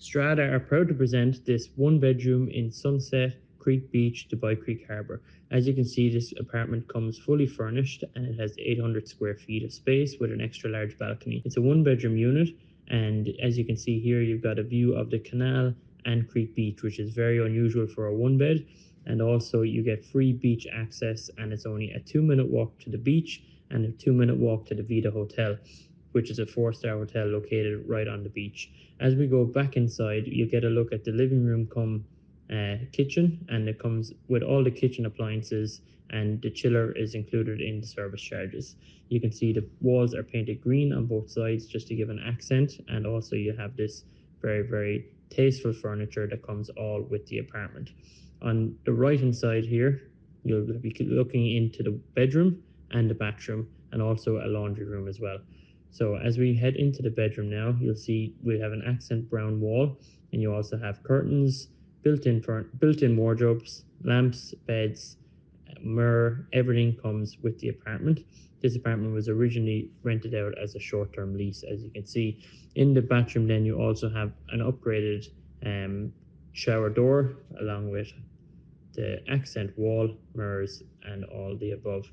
Strata are proud to present this one bedroom in Sunset Creek Beach, Dubai Creek Harbour. As you can see, this apartment comes fully furnished and it has 800 square feet of space with an extra large balcony. It's a one bedroom unit, and as you can see here, you've got a view of the canal and Creek Beach, which is very unusual for a one bed. And also, you get free beach access, and it's only a 2-minute walk to the beach and a 2-minute walk to the Vita Hotel, which is a 4-star hotel located right on the beach. As we go back inside, you get a look at the living room come kitchen, and it comes with all the kitchen appliances, and the chiller is included in the service charges. You can see the walls are painted green on both sides just to give an accent, and also you have this very, very tasteful furniture that comes all with the apartment. On the right hand side here, you'll be looking into the bedroom and the bathroom, and also a laundry room as well. So as we head into the bedroom now, you'll see we have an accent brown wall, and you also have curtains, built-in wardrobes, lamps, beds, mirror. Everything comes with the apartment. This apartment was originally rented out as a short-term lease, as you can see. In the bathroom, then you also have an upgraded shower door, along with the accent wall, mirrors, and all the above.